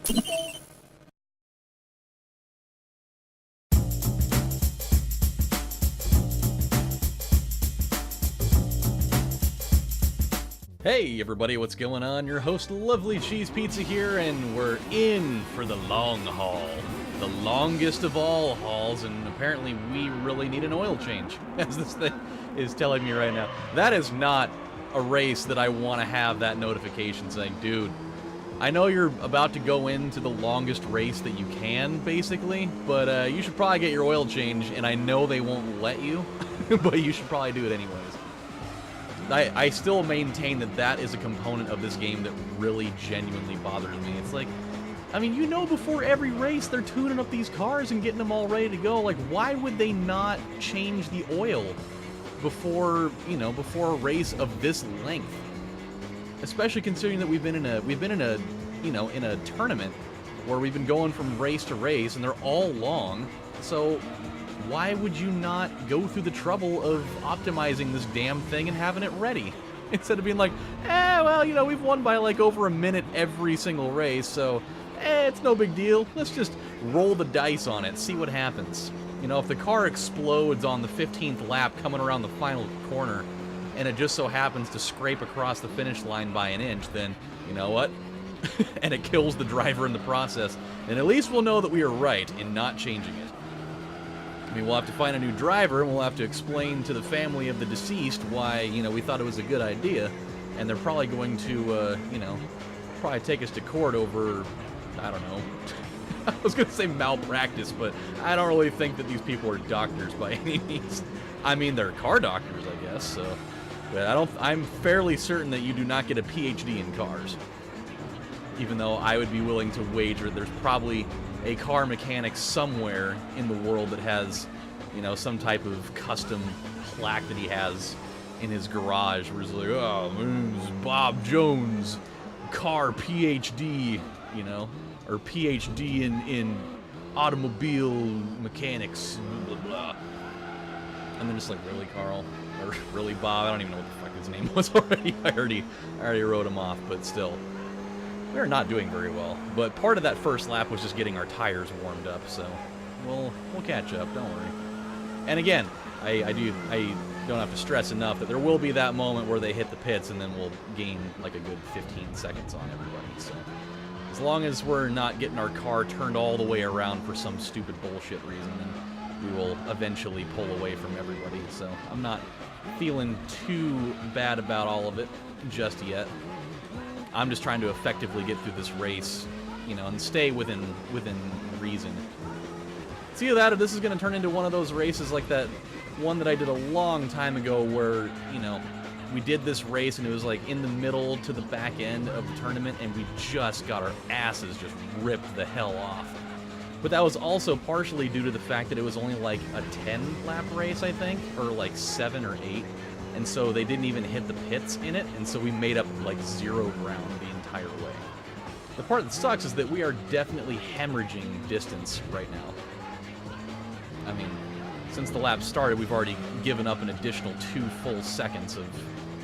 Hey everybody, what's going on? Your host LovelyCheesePizza here, and we're in for the long haul. The longest of all hauls, and apparently we really need an oil change, as this thing is telling me right now. That is not a race that I want to have that notification saying, dude, I know you're about to go into the longest race that you can, basically, but you should probably get your oil change, and I know they won't let you, but you should probably do it anyways. I still maintain that that is a component of this game that really genuinely bothers me. It's like, I mean, you know, before every race they're tuning up these cars and getting them all ready to go. Like, why would they not change the oil before, you know, before a race of this length? Especially considering that we've been in a you know, in a tournament where we've been going from race to race and they're all long. So why would you not go through the trouble of optimizing this damn thing and having it ready? Instead of being like, well, you know, we've won by like over a minute every single race, so, it's no big deal. Let's just roll the dice on it, see what happens. You know, if the car explodes on the 15th lap coming around the final corner, and it just so happens to scrape across the finish line by an inch, then, you know what? And it kills the driver in the process, then at least we'll know that we are right in not changing it. I mean, we'll have to find a new driver, and we'll have to explain to the family of the deceased why, you know, we thought it was a good idea, and they're probably going to, you know, probably take us to court over, I don't know, I was going to say malpractice, but I don't really think that these people are doctors by any means. I mean, they're car doctors, I guess, so, but I'm fairly certain that you do not get a PhD in cars, even though I would be willing to wager there's probably a car mechanic somewhere in the world that has, you know, some type of custom plaque that he has in his garage where he's like, oh, my name's Bob Jones, car PhD, you know, or PhD in automobile mechanics, blah, blah, blah. And then just like, really, Carl? Or really, Bob? I don't even know what the fuck his name was already. I already wrote him off, but still. We're not doing very well, but part of that first lap was just getting our tires warmed up, so we'll catch up, don't worry. And again, I don't have to stress enough that there will be that moment where they hit the pits, and then we'll gain like a good 15 seconds on everybody, so as long as we're not getting our car turned all the way around for some stupid bullshit reason, then we will eventually pull away from everybody, so I'm not feeling too bad about all of it just yet. I'm just trying to effectively get through this race, you know, and stay within reason. It's either that or this is going to turn into one of those races like that one that I did a long time ago where, you know, we did this race and it was like in the middle to the back end of the tournament and we just got our asses just ripped the hell off. But that was also partially due to the fact that it was only like a 10-lap race, I think, or like 7 or 8. And so they didn't even hit the pits in it, and so we made up like 0 ground the entire way. The part that sucks is that we are definitely hemorrhaging distance right now. I mean, since the lap started, we've already given up an additional 2 full seconds of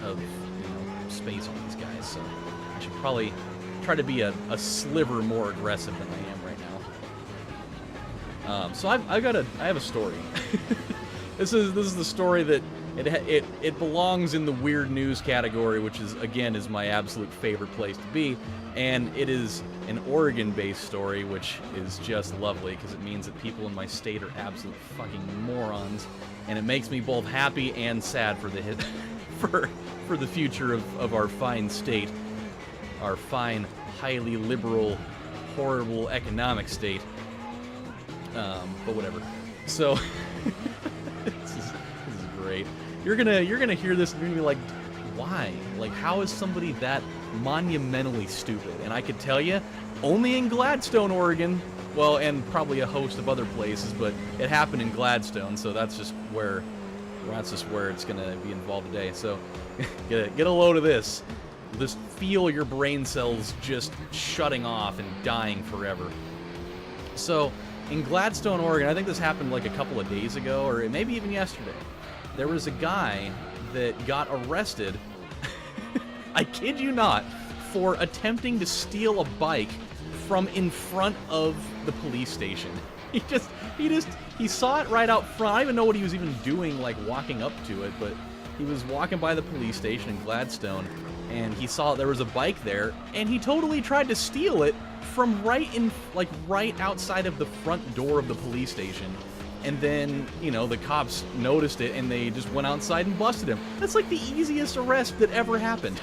you know, space on these guys, so I should probably try to be a sliver more aggressive than I am right now. So I have a story. This is the story that it belongs in the weird news category, which is, again, is my absolute favorite place to be, and it is an Oregon-based story, which is just lovely, because it means that people in my state are absolute fucking morons, and it makes me both happy and sad for the for the future of our fine state, our fine, highly liberal, horrible economic state, but whatever. So, this is great. You're gonna hear this and you're gonna be like, why? Like, how is somebody that monumentally stupid? And I could tell you, only in Gladstone, Oregon. Well, and probably a host of other places, but it happened in Gladstone, so that's just where it's gonna be involved today. So, get a load of this. Just feel your brain cells just shutting off and dying forever. So, in Gladstone, Oregon, I think this happened like a couple of days ago, or maybe even yesterday. There was a guy that got arrested, I kid you not, for attempting to steal a bike from in front of the police station. He saw it right out front. I don't even know what he was even doing, like walking up to it, but he was walking by the police station in Gladstone, and he saw there was a bike there, and he totally tried to steal it from right outside of the front door of the police station. And then, you know, the cops noticed it, and they just went outside and busted him. That's like the easiest arrest that ever happened.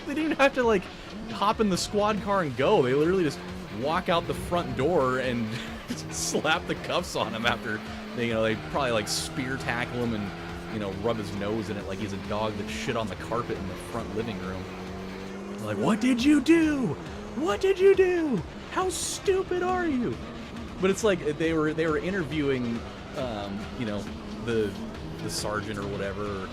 They didn't even have to, like, hop in the squad car and go. They literally just walk out the front door and slap the cuffs on him after they, you know, they probably, like, spear tackle him and, you know, rub his nose in it like he's a dog that shit on the carpet in the front living room. They're like, what did you do? What did you do? How stupid are you? But it's like they were interviewing, you know, the sergeant or whatever,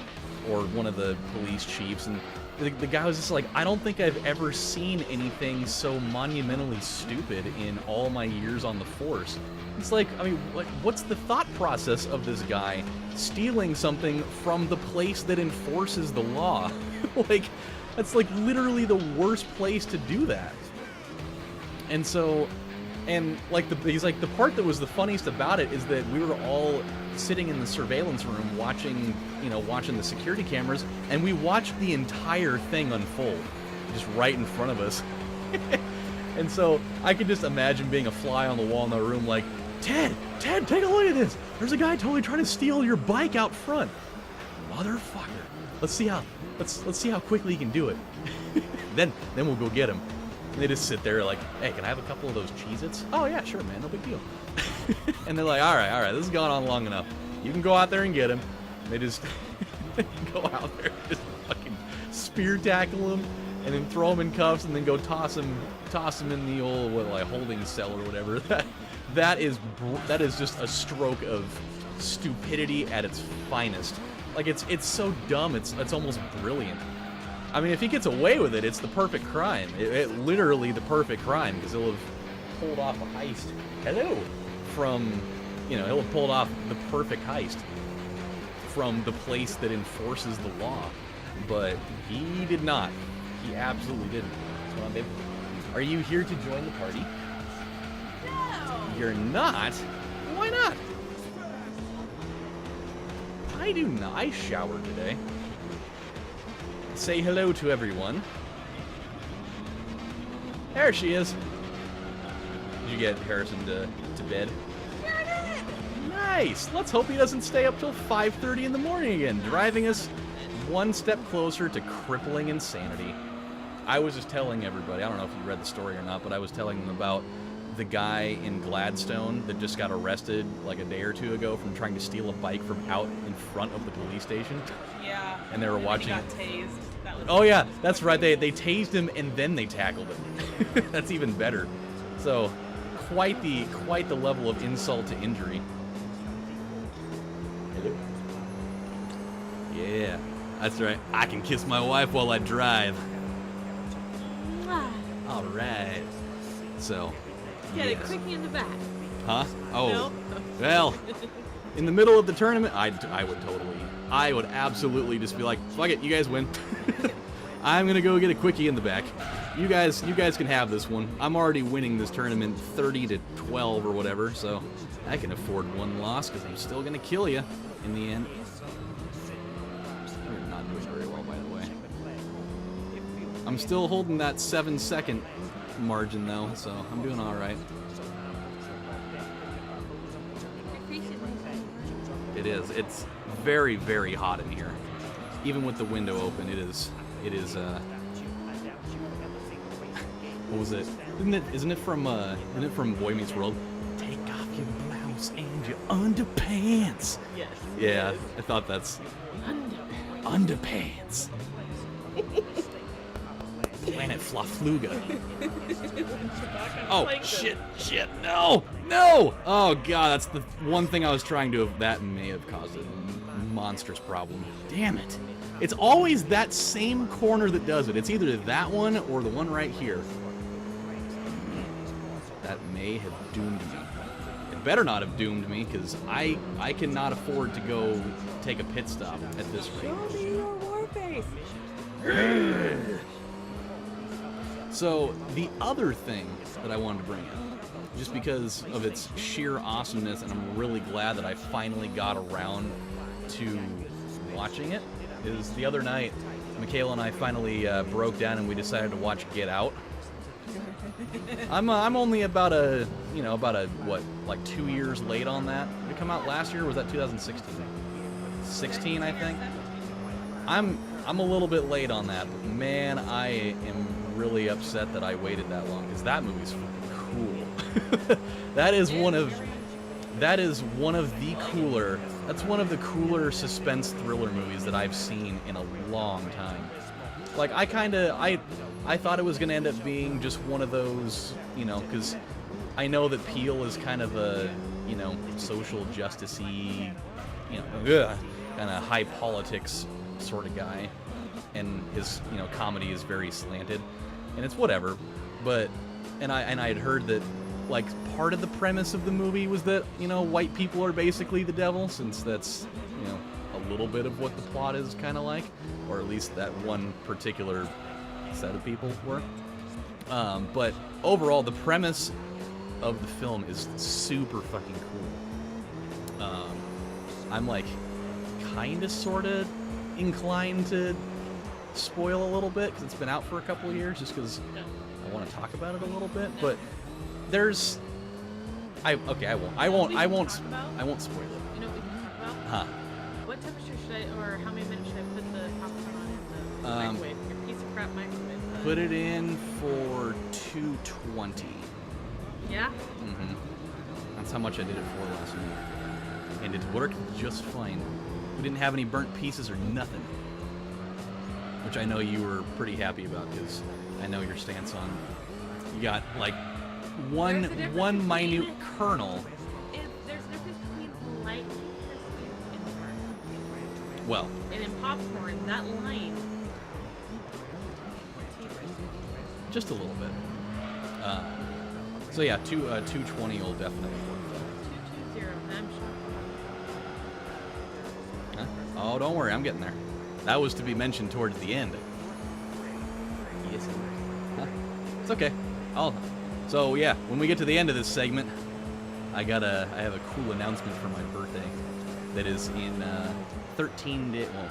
or one of the police chiefs, and the guy was just like, I don't think I've ever seen anything so monumentally stupid in all my years on the force. It's like, I mean, what's the thought process of this guy stealing something from the place that enforces the law? Like, that's like literally the worst place to do that. And so, and like he's like, the part that was the funniest about it is that we were all sitting in the surveillance room watching the security cameras, and we watched the entire thing unfold just right in front of us. And so I could just imagine being a fly on the wall in the room like, Ted, take a look at this. There's a guy totally trying to steal your bike out front. Motherfucker. Let's see how quickly he can do it. Then we'll go get him. And they just sit there like, hey, can I have a couple of those Cheez-Its? Oh yeah, sure, man, no big deal. And they're like, all right, this has gone on long enough. You can go out there and get him. And they just go out there and just fucking spear tackle him, and then throw him in cuffs, and then go toss him in the old holding cell or whatever. That is just a stroke of stupidity at its finest. Like, it's so dumb, it's almost brilliant. I mean, if he gets away with it, it's the perfect crime. It literally the perfect crime, because he'll have pulled off a heist. He'll have pulled off the perfect heist from the place that enforces the law. But he did not. He absolutely didn't. What's going on, babe? Are you here to join the party? No! You're not? Why not? I do not. I showered today. Say hello to everyone. There she is. Did you get Harrison to bed? Sure did! Nice! Let's hope he doesn't stay up till 5:30 in the morning again, driving us one step closer to crippling insanity. I was just telling everybody, I don't know if you read the story or not, but I was telling them about the guy in Gladstone that just got arrested like a day or two ago from trying to steal a bike from out in front of the police station. Yeah. And they were watching. He got tased. That was Oh yeah, that's right. They tased him and then they tackled him. That's even better. So, quite the level of insult to injury. Hello. Yeah, that's right. I can kiss my wife while I drive. All right. So. Get a quickie in the back. Huh? Oh. No? Well, in the middle of the tournament, I would absolutely just be like, fuck it, you guys win. I'm gonna go get a quickie in the back. You guys can have this one. I'm already winning this tournament 30-12 or whatever, so I can afford one loss because I'm still gonna kill you in the end. You're not doing very well, by the way. I'm still holding that 7-second margin though, so I'm doing all right. It is. It's very, very hot in here. Even with the window open, it is. What was it? Isn't it from Boy Meets World? Take off your blouse and your underpants. Yes. Yeah, I thought that's underpants. Planet Flafluga. Oh, shit, no! Oh, God, that's the one thing I was trying to... That may have caused a monstrous problem. Damn it. It's always that same corner that does it. It's either that one or the one right here. That may have doomed me. It better not have doomed me, because I cannot afford to go take a pit stop at this rate. Show me your war face. So the other thing that I wanted to bring up, just because of its sheer awesomeness, and I'm really glad that I finally got around to watching it, is the other night, Michaela and I finally broke down and we decided to watch Get Out. I'm only about like 2 years late on that. Did it come out last year? Or was that 2016? 16, I think. I'm a little bit late on that, but man, I am really upset that I waited that long, because that movie's fucking cool. That is one of the cooler suspense thriller movies that I've seen in a long time. Like, I thought it was going to end up being just one of those, because I know that Peele is kind of a, social justice-y, kind of high politics sort of guy, and his, comedy is very slanted, and it's whatever. But, and I had heard that, like, part of the premise of the movie was that, white people are basically the devil, since that's, a little bit of what the plot is kind of like, or at least that one particular set of people were. But overall, the premise of the film is super fucking cool. I'm like kind of sort of inclined to spoil a little bit because it's been out for a couple of years, just because I want to talk about it a little bit. But there's I won't spoil it. You know what we can talk about? Huh. What temperature should I, or how many minutes should I put the popcorn on in the microwave? Your piece of crap microwave. Put it in for 220. Yeah? Mm-hmm. That's how much I did it for last night. And it worked just fine. We didn't have any burnt pieces or nothing. Which I know you were pretty happy about, because I know your stance on... You got, like, one minute kernel. There's a difference between lightly crispy and burnt. Well... And in popcorn, that line... Just a little bit. So yeah, 220 will definitely work. 220, I'm shocked. Huh? Oh, don't worry, I'm getting there. That was to be mentioned towards the end. Yes. Huh? It's okay. So yeah, when we get to the end of this segment, I have a cool announcement for my birthday. That is in 13 days. Well,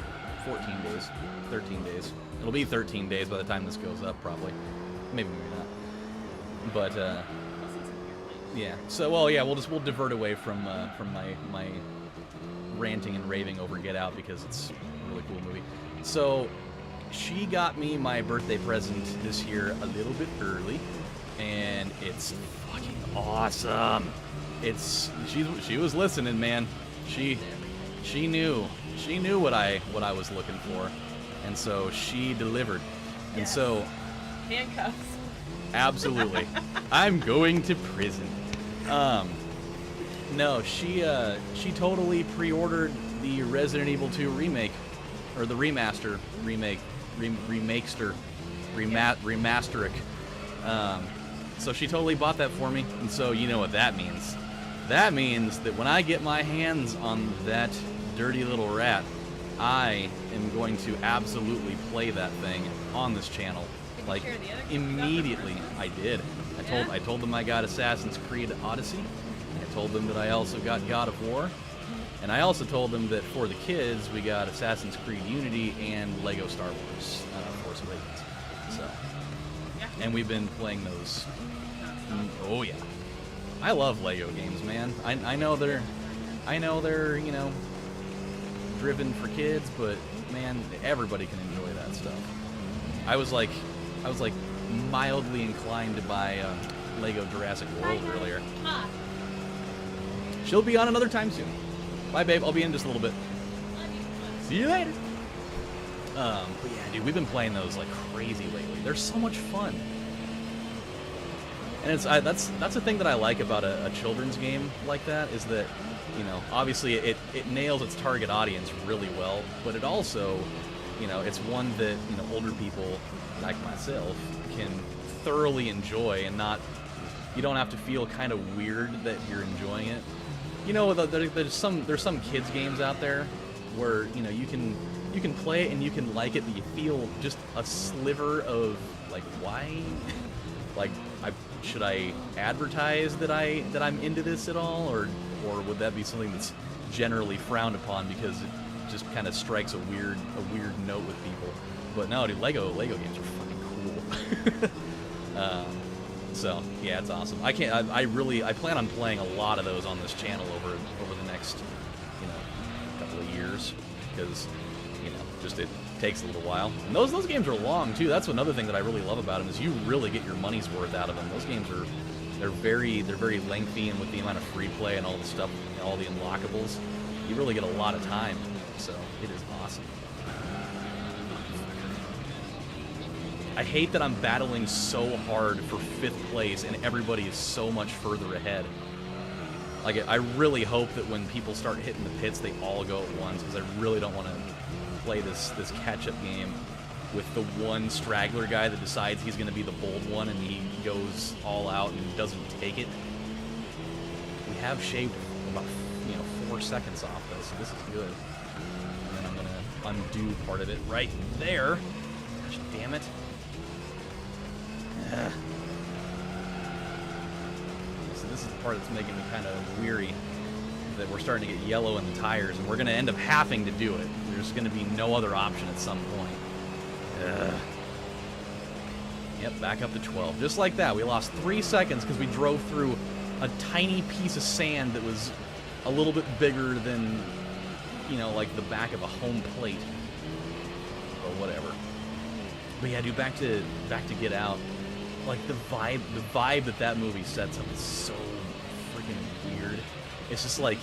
14 days. 13 days. It'll be 13 days by the time this goes up, probably. Maybe not. But yeah. So we'll divert away from my ranting and raving over Get Out, because it's a really cool movie. So she got me my birthday present this year a little bit early, and it's fucking awesome. She was listening, man. She knew what I was looking for, and so she delivered. And Yes. so Handcuffs. absolutely, I'm going to prison. No, she totally pre-ordered the Resident Evil 2 remake, or the remaster, remasteric. So she totally bought that for me, and so you know what that means. That means that when I get my hands on that dirty little rat, I am going to absolutely play that thing on this channel. Did you Like, share the other stuff? immediately. I did. I told them I got Assassin's Creed Odyssey. I told them that I also got God of War. And I also told them that for the kids, we got Assassin's Creed Unity and Lego Star Wars Force Awakens. So, Yeah. and we've been playing those. Oh yeah, I love Lego games, man. I know they're driven for kids, but man, everybody can enjoy that stuff. I was like mildly inclined to buy Lego Jurassic World earlier. Ah, She'll be on another time soon. Bye, babe. I'll be in just a little bit. love you. See you later. But yeah, dude, we've been playing those like crazy lately. They're so much fun. And that's the thing that I like about a children's game like that, is that, obviously it nails its target audience really well, but it also, it's one that, older people like myself can thoroughly enjoy, and you don't have to feel kind of weird that you're enjoying it. There's some kids games out there where, you can play it and you can like it, but you feel just a sliver of Like, why? Like, should I advertise that I'm into this at all, or would that be something that's generally frowned upon because it just kind of strikes a weird note with people? But no, dude, Lego games are fucking cool. So yeah, it's awesome. I plan on playing a lot of those on this channel over the next, couple of years, because just it takes a little while. And those games are long too. That's another thing that I really love about them, is you really get your money's worth out of them. Those games they're very lengthy, and with the amount of free play and all the stuff, all the unlockables, you really get a lot of time. So it is awesome. I hate that I'm battling so hard for 5th place and everybody is so much further ahead. Like, I really hope that when people start hitting the pits, they all go at once, because I really don't want to play this catch-up game with the one straggler guy that decides he's going to be the bold one and he goes all out and doesn't take it. We have shaved about 4 seconds off though, so this is good. And then I'm going to undo part of it right there. Gosh damn it. So this is the part that's making me kind of weary, that we're starting to get yellow in the tires, and we're going to end up having to do it. There's going to be no other option at some point. Yep, back up to 12. Just like that, we lost 3 seconds because we drove through a tiny piece of sand that was a little bit bigger than, like the back of a home plate. Or whatever. But yeah, dude, back to Get Out. Like, the vibe that movie sets up is so freaking weird. It's just like,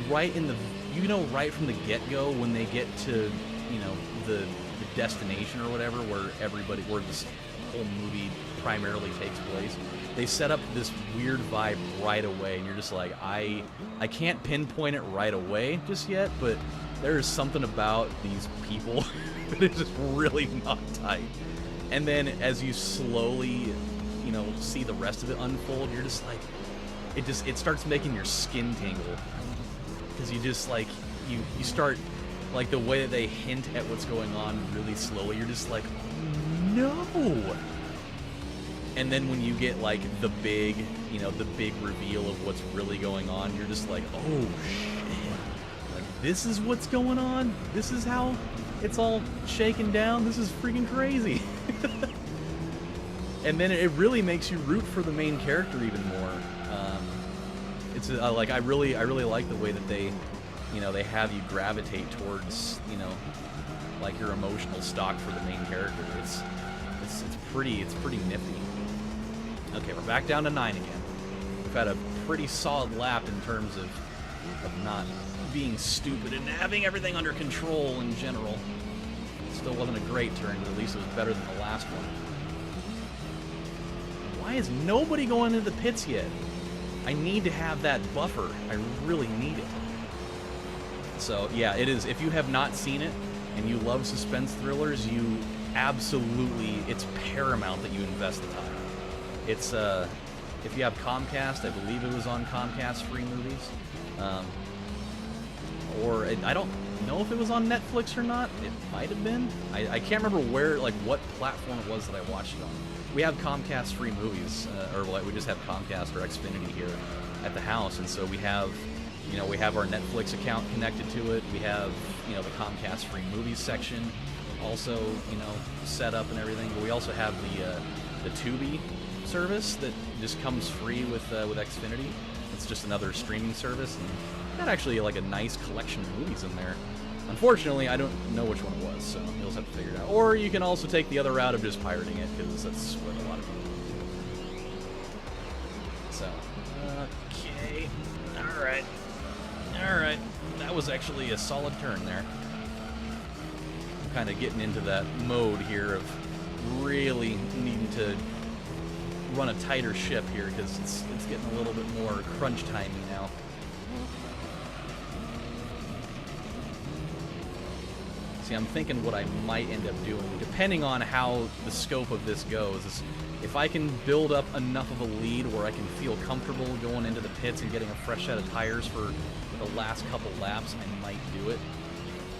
right from the get-go, when they get to, the destination or whatever, where this whole movie primarily takes place, they set up this weird vibe right away, and you're just like, I can't pinpoint it right away just yet, but there is something about these people that is just really not tight. And then as you slowly, see the rest of it unfold, you're just like, it starts making your skin tingle, because you just like, you start, like, the way that they hint at what's going on really slowly, you're just like, oh, no. And then when you get like the big reveal of what's really going on, you're just like, oh shit, like, this is what's going on? This is how it's all shaken down? This is freaking crazy. And then it really makes you root for the main character even more. It's like, I really like the way that they have you gravitate towards, like, your emotional stock for the main character. It's pretty nifty. Okay, we're back down to 9 again. We've had a pretty solid lap in terms of not being stupid and having everything under control in general. Still wasn't a great turn, but at least it was better than the last one. Why is nobody going into the pits yet? I need to have that buffer. I really need it. So yeah, it is. If you have not seen it and you love suspense thrillers, you absolutely, it's paramount that you invest the time. It's if you have Comcast, I believe it was on Comcast free movies, or I don't know if it was on Netflix or not. It might have been. I can't remember where, like, what platform it was that I watched it on. We have Comcast free movies, or like, we just have Comcast or Xfinity here at the house, and so we have, we have our Netflix account connected to it. We have, the Comcast free movies section also, set up and everything. But we also have the Tubi service that just comes free with Xfinity. It's just another streaming service, and got actually like a nice collection of movies in there. Unfortunately, I don't know which one it was, so you'll just have to figure it out. Or you can also take the other route of just pirating it, because that's what a lot of people do. So, okay, all right. That was actually a solid turn there. I'm kind of getting into that mode here of really needing to run a tighter ship here, because it's getting a little bit more crunch timey now. See, I'm thinking what I might end up doing, depending on how the scope of this goes, is if I can build up enough of a lead where I can feel comfortable going into the pits and getting a fresh set of tires for the last couple laps, I might do it.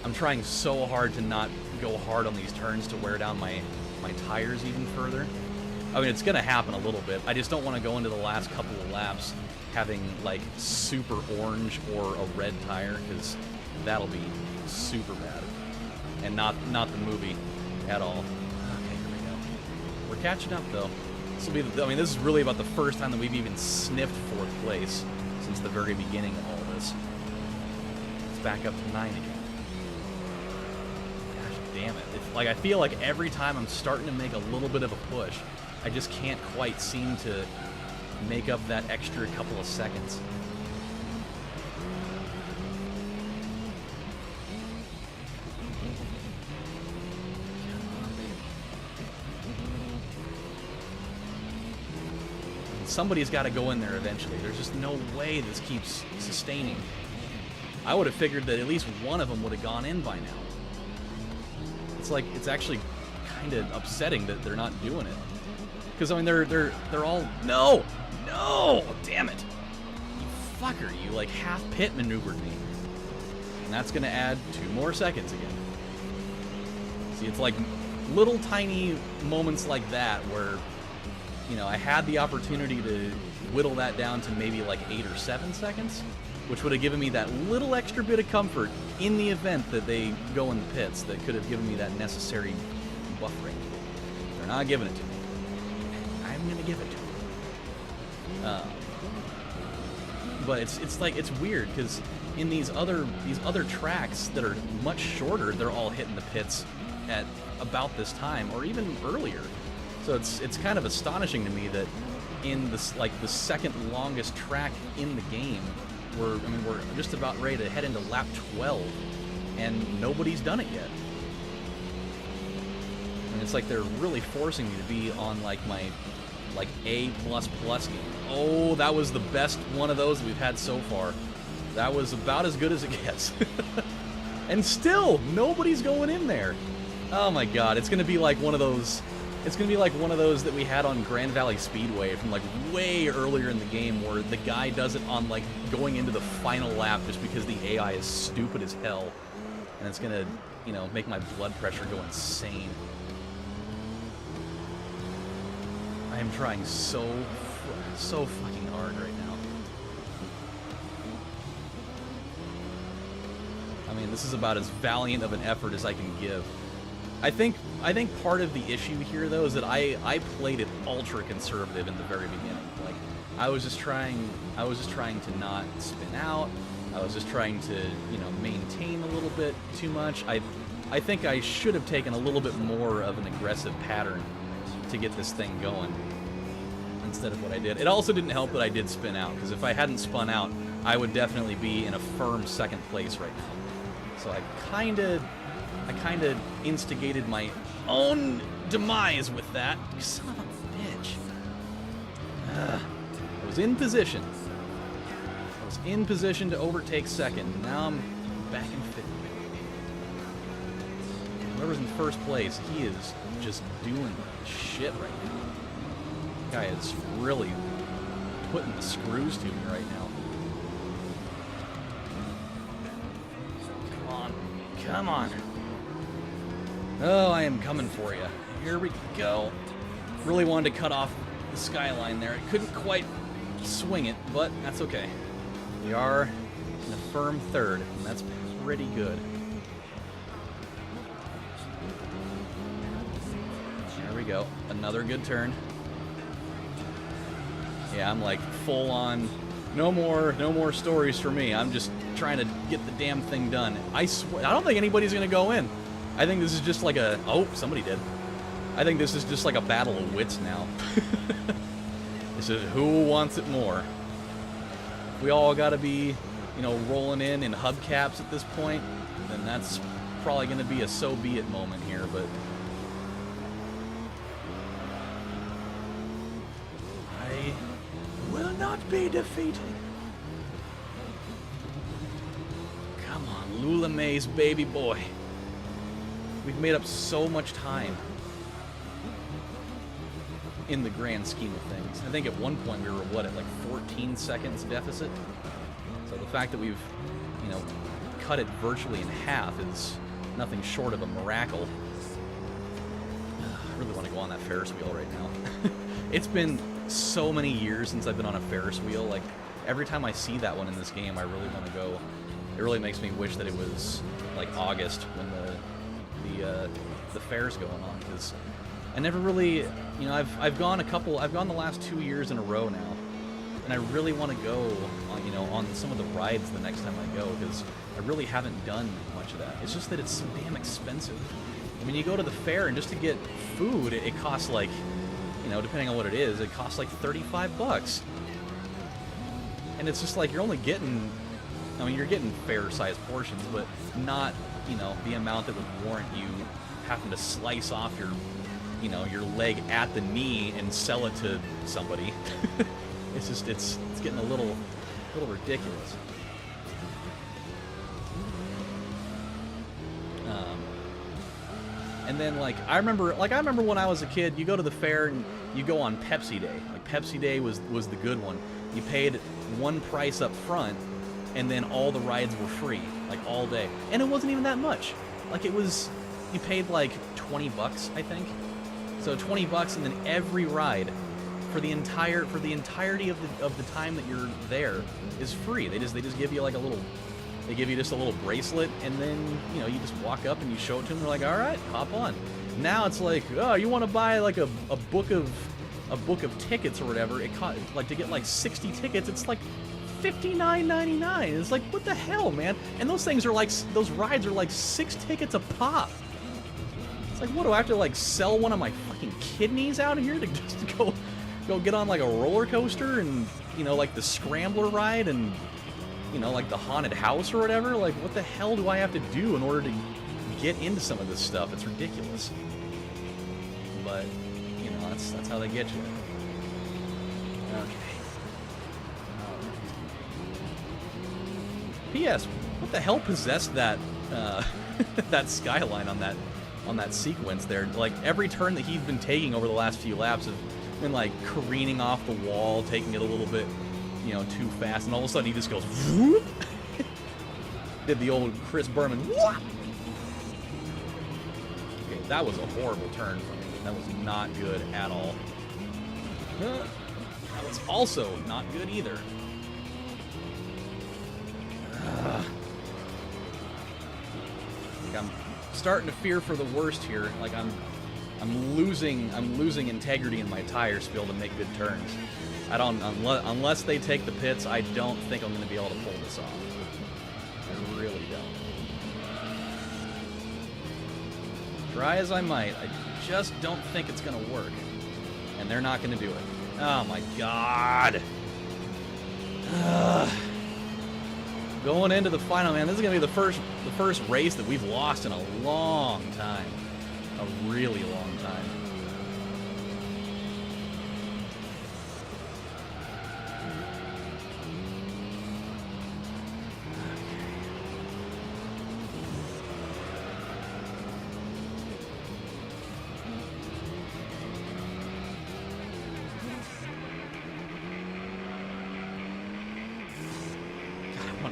I'm trying so hard to not go hard on these turns to wear down my my tires even further. I mean, it's going to happen a little bit. I just don't want to go into the last couple of laps having, like, super orange or a red tire, because that'll be super bad. And not the movie at all. Okay, here we go. We're catching up, though. This will be I mean, this is really about the first time that we've even sniffed 4th place since the very beginning of all this. It's back up to 9 again. Gosh damn it. It's like, I feel like every time I'm starting to make a little bit of a push, I just can't quite seem to make up that extra couple of seconds. Somebody's got to go in there eventually. There's just no way this keeps sustaining. I would have figured that at least one of them would have gone in by now. It's like, it's actually kind of upsetting that they're not doing it. Because, I mean, they're all... No! No! Damn it! You fucker, you, like, half-pit maneuvered me. And that's going to add 2 more seconds again. See, it's like little tiny moments like that where, you know, I had the opportunity to whittle that down to maybe like 8 or 7 seconds, which would have given me that little extra bit of comfort in the event that they go in the pits that could have given me that necessary buffering. They're not giving it to me. I'm going to give it to them. But it's like, it's weird because in these other tracks that are much shorter, they're all hitting the pits at about this time or even earlier. So it's kind of astonishing to me that in this, like, the second longest track in the game, we're just about ready to head into lap 12 and nobody's done it yet. And it's like they're really forcing me to be on like my A++ game. Oh, that was the best one of those we've had so far. That was about as good as it gets. And still, nobody's going in there. Oh my god, it's gonna be like one of those. It's gonna be like one of those that we had on Grand Valley Speedway from like way earlier in the game, where the guy does it on like going into the final lap just because the AI is stupid as hell, and it's gonna, you know, make my blood pressure go insane. I am trying so fucking hard right now. I mean, this is about as valiant of an effort as I can give. I think part of the issue here, though, is that I played it ultra conservative in the very beginning. Like, I was just trying to not spin out. I was just trying to, you know, maintain a little bit too much. I think I should have taken a little bit more of an aggressive pattern to get this thing going instead of what I did. It also didn't help that I did spin out, because if I hadn't spun out, I would definitely be in a firm second place right now. So I kind of instigated my own demise with that. Son of a bitch. I was in position. I was in position to overtake second, and now I'm back in fifth. Whoever's in first place, he is just doing shit right now. Guy is really putting the screws to me right now. Come on. Come on. Oh, I am coming for you. Here we go. Really wanted to cut off the skyline there. It couldn't quite swing it, but that's okay. We are in a firm third, and that's pretty good. There we go. Another good turn. Yeah, I'm like full on. No more stories for me. I'm just trying to get the damn thing done. I swear, I don't think anybody's gonna go in. I think this is just like a... Oh, somebody did. I think this is just like a battle of wits now. This is who wants it more. We all gotta be, you know, rolling in hubcaps at this point, then that's probably gonna be a so be it moment here, but... I will not be defeated. Come on, Lula May's baby boy. We've made up so much time in the grand scheme of things. I think at one point we were, what, at like 14 seconds deficit? So the fact that we've, you know, cut it virtually in half is nothing short of a miracle. really want to go on that Ferris wheel right now. It's been so many years since I've been on a Ferris wheel. Like, every time I see that one in this game, I really want to go. It really makes me wish that it was like August when the fair's going on, because I never really, you know, I've gone the last 2 years in a row now, and I really want to go on, you know, on some of the rides the next time I go, because I really haven't done much of that. It's just that it's so damn expensive. I mean, you go to the fair and just to get food, it costs like, you know, depending on what it is, it costs like 35 bucks. And it's just like, you're only getting, I mean, you're getting fair-sized portions, but not, you know, the amount that would warrant you having to slice off your, you know, your leg at the knee and sell it to somebody. It's just, it's getting a little ridiculous. And then, like, I remember when I was a kid, you go to the fair and you go on Pepsi Day. Like, Pepsi Day was the good one. You paid one price up front, and then all the rides were free, like, all day. And it wasn't even that much. Like, it was, you paid like 20 bucks, I think. So 20 bucks, and then every ride for the entirety of the time that you're there is free. They just give you like a little, they give you just a little bracelet, and then, you know, you just walk up and you show it to them. They're like, all right, hop on. Now it's like, oh, you want to buy like a book of tickets or whatever. It cost, like, to get like 60 tickets, it's like $59.99. It's like, what the hell, man? And those things are like, those rides are like 6 tickets a pop. It's like, what, do I have to like sell one of my fucking kidneys out of here to just go get on like a roller coaster and, you know, like the Scrambler ride and, you know, like the haunted house or whatever? Like, what the hell do I have to do in order to get into some of this stuff? It's ridiculous. But, you know, that's how they get you. Okay. P.S. What the hell possessed that that skyline on that sequence there? Like, every turn that he's been taking over the last few laps have been like careening off the wall, taking it a little bit, you know, too fast, and all of a sudden he just goes whoop. Did the old Chris Berman whoop. Okay, that was a horrible turn from me. That was not good at all. That was also not good either. Like, I'm starting to fear for the worst here. Like, I'm losing integrity in my tires to be able to make good turns. I don't, unless they take the pits, I don't think I'm going to be able to pull this off. I really don't. Try as I might, I just don't think it's going to work. And they're not going to do it. Oh my god. Going into the final, man, this is going to be the first race that we've lost in a long time. A really long time.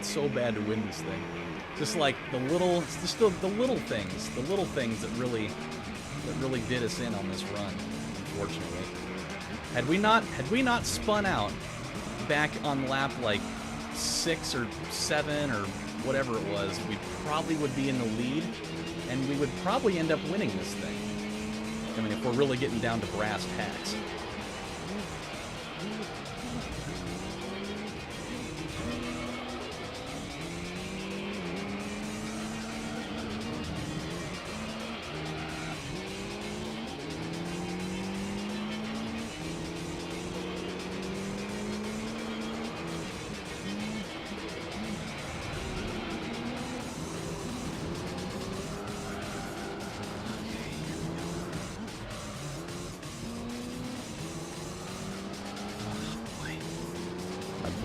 So bad to win this thing. Just like the little things that really did us in on this run, unfortunately. Had we not spun out back on lap like 6 or 7 or whatever it was, we probably would be in the lead, and we would probably end up winning this thing. I mean, if we're really getting down to brass tacks.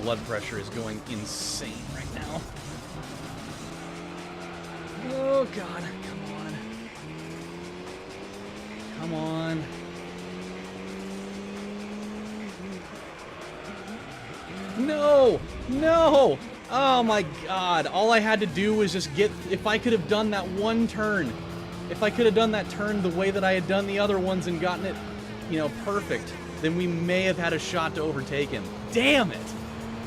Blood pressure is going insane right now. Oh god, come on. Come on. No! No! Oh my god, all I had to do was just get, if I could have done that one turn, If I could have done that turn the way that I had done the other ones and gotten it, you know, perfect, then we may have had a shot to overtake him. Damn it!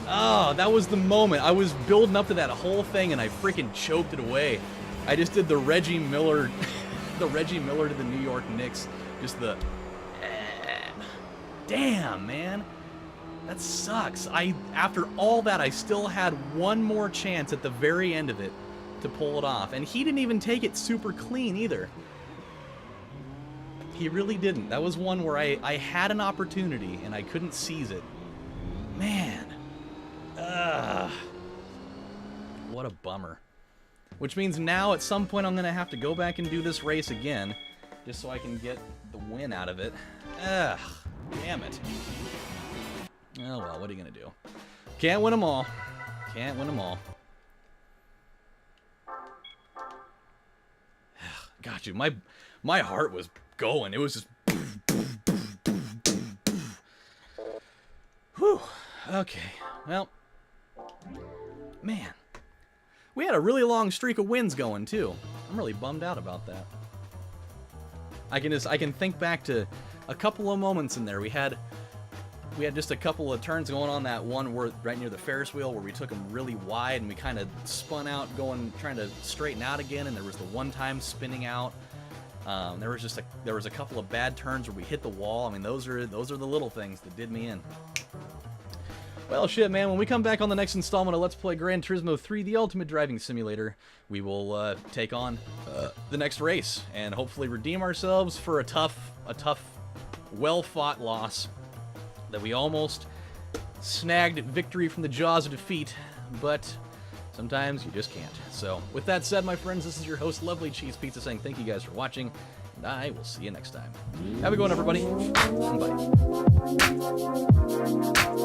Oh, that was the moment. I was building up to that whole thing and I freaking choked it away. I just did the Reggie Miller, the Reggie Miller to the New York Knicks. Just the, damn, man. That sucks. After all that, I still had one more chance at the very end of it to pull it off. And he didn't even take it super clean either. He really didn't. That was one where I had an opportunity and I couldn't seize it. Man. What a bummer. Which means now at some point I'm going to have to go back and do this race again. Just so I can get the win out of it. Ugh. Damn it. Oh well, what are you going to do? Can't win them all. Can't win them all. Got you. My heart was going. It was just... Whew. Okay. Well. Man. We had a really long streak of wins going, too. I'm really bummed out about that. I can think back to a couple of moments in there. We had just a couple of turns going on that one where right near the Ferris wheel where we took them really wide and we kind of spun out trying to straighten out again, and there was the one time spinning out. There was a couple of bad turns where we hit the wall. I mean, those are the little things that did me in. Well, shit, man, when we come back on the next installment of Let's Play Gran Turismo 3, the Ultimate Driving Simulator, we will take on the next race and hopefully redeem ourselves for a tough, well-fought loss that we almost snagged victory from the jaws of defeat, but sometimes you just can't. So, with that said, my friends, this is your host, LovelyCheesePizza, saying thank you guys for watching, and I will see you next time. Have a good one, everybody. Bye.